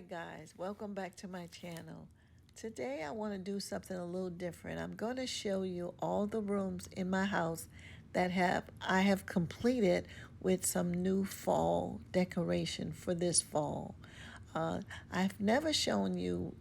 Alright guys, welcome back to my channel. Today I want to do something a little different. I'm going to show you all the rooms in my house that I have completed with some new fall decoration for this fall. I've never shown you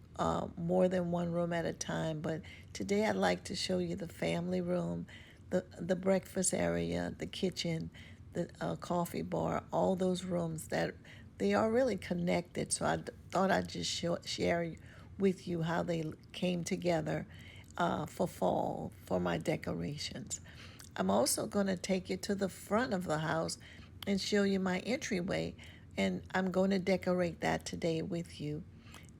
more than one room at a time, but today I'd like to show you the family room, the breakfast area, the kitchen, the coffee bar, all those rooms that they are really connected. So thought I'd just share with you how they came together for fall for my decorations. I'm also going to take you to the front of the house and show you my entryway, and I'm going to decorate that today with you.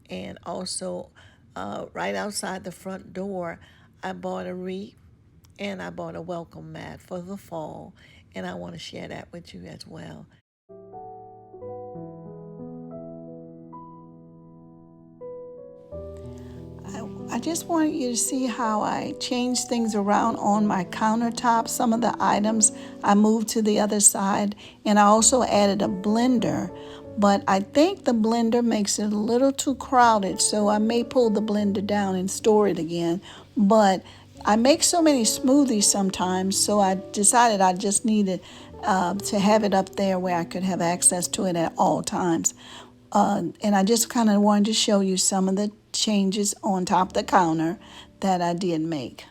And also, right outside the front door, I bought a wreath and I bought a welcome mat for the fall, and I want to share that with you as well. I just want you to see how I changed things around on my countertop. Some of the items I moved to the other side, and I also added a blender. But I think the blender makes it a little too crowded, so I may pull the blender down and store it again. But I make so many smoothies sometimes, so I decided I just needed to have it up there where I could have access to it at all times. And I just kind of wanted to show you some of the changes on top of the counter that I did make.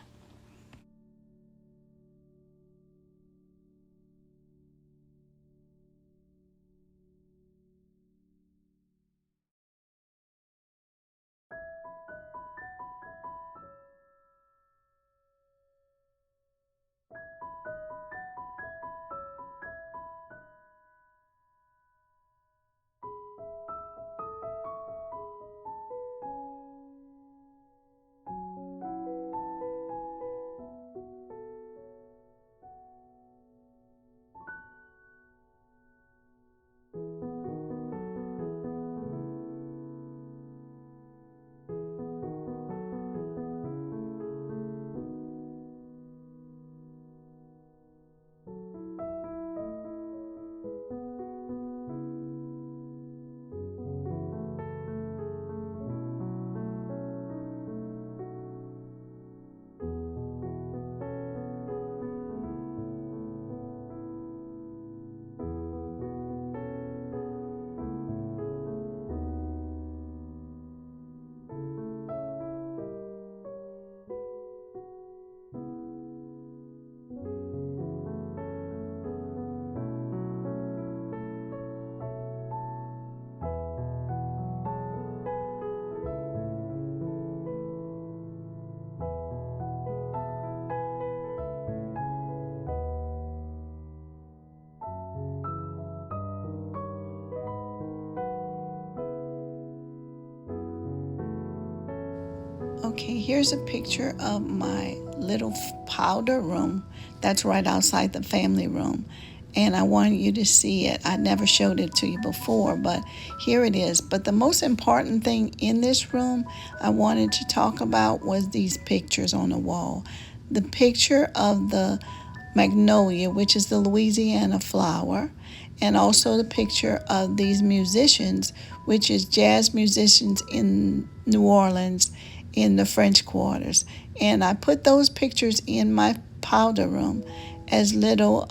Okay, here's a picture of my little powder room that's right outside the family room. And I want you to see it. I never showed it to you before, but here it is. But the most important thing in this room I wanted to talk about was these pictures on the wall. The picture of the magnolia, which is the Louisiana flower, and also the picture of these musicians, which is jazz musicians in New Orleans in the French Quarters. And I put those pictures in my powder room as little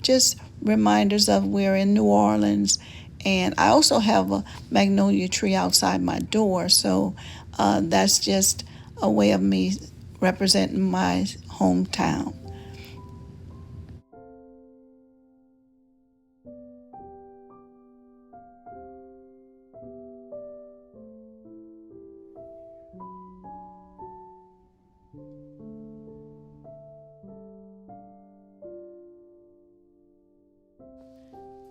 just reminders of we're in New Orleans. And I also have a magnolia tree outside my door, so that's just a way of me representing my hometown.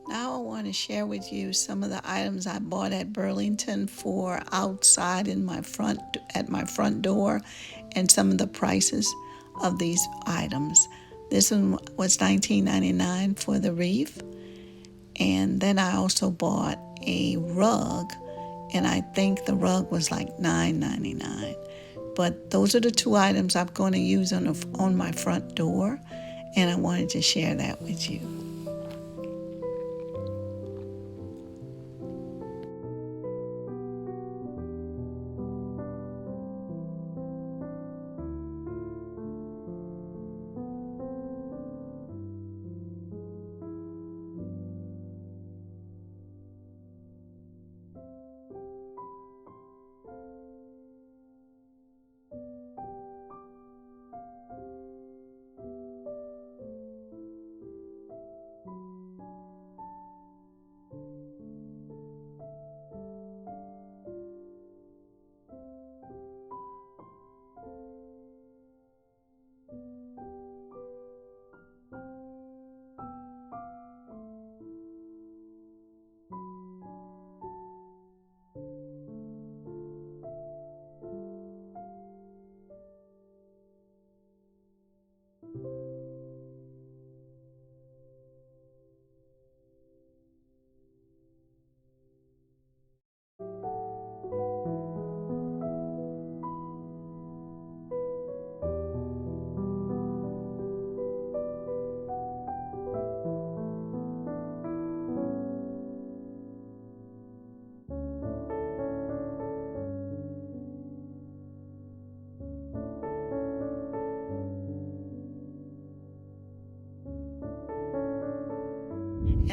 Now I want to share with you some of the items I bought at Burlington for outside in my front at my front door, and some of the prices of these items. This one was $19.99 for the wreath, and then I also bought a rug, and I think the rug was like $9.99. But those are the two items I'm going to use on my front door, and I wanted to share that with you.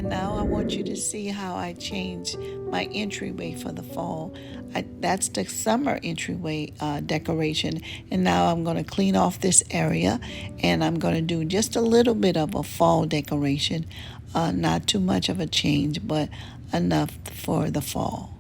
And now I want you to see how I change my entryway for the fall. That's the summer entryway decoration. And now I'm going to clean off this area, and I'm going to do just a little bit of a fall decoration. Not too much of a change, but enough for the fall.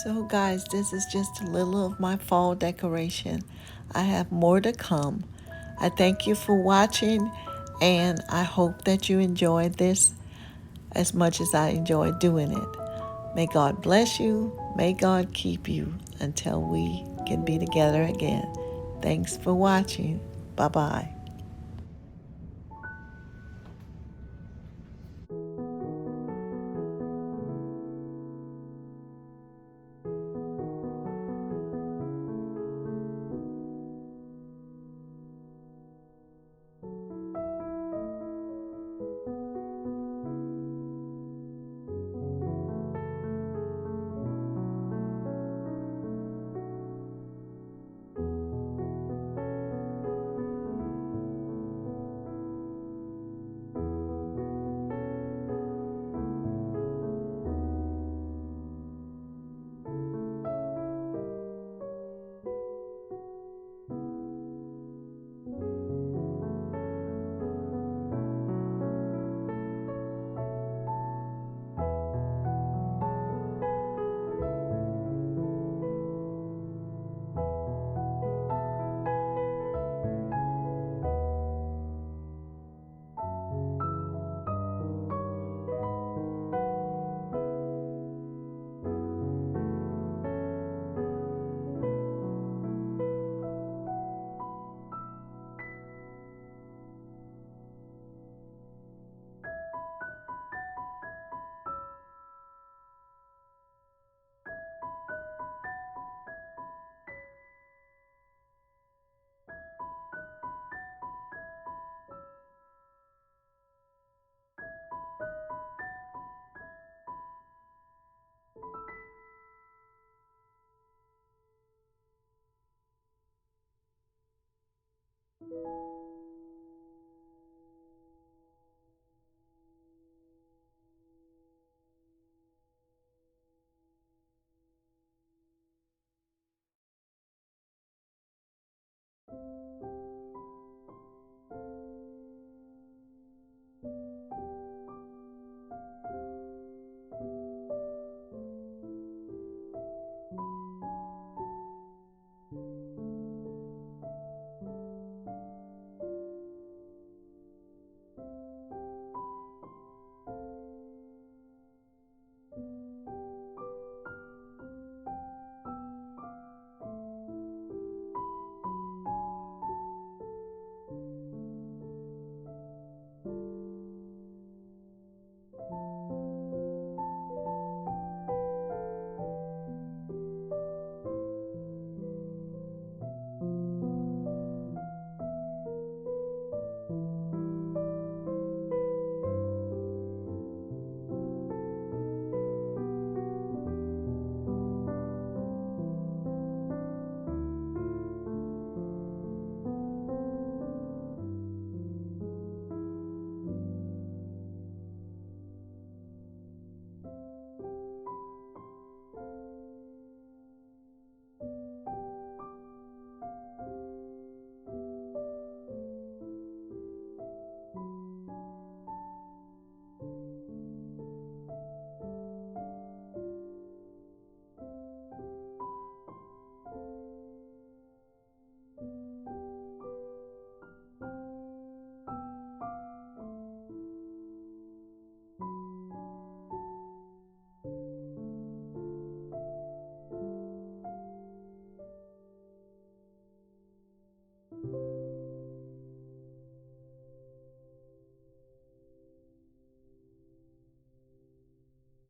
So guys, this is just a little of my fall decoration. I have more to come. I thank you for watching, and I hope that you enjoyed this as much as I enjoyed doing it. May God bless you. May God keep you until we can be together again. Thanks for watching. Bye-bye.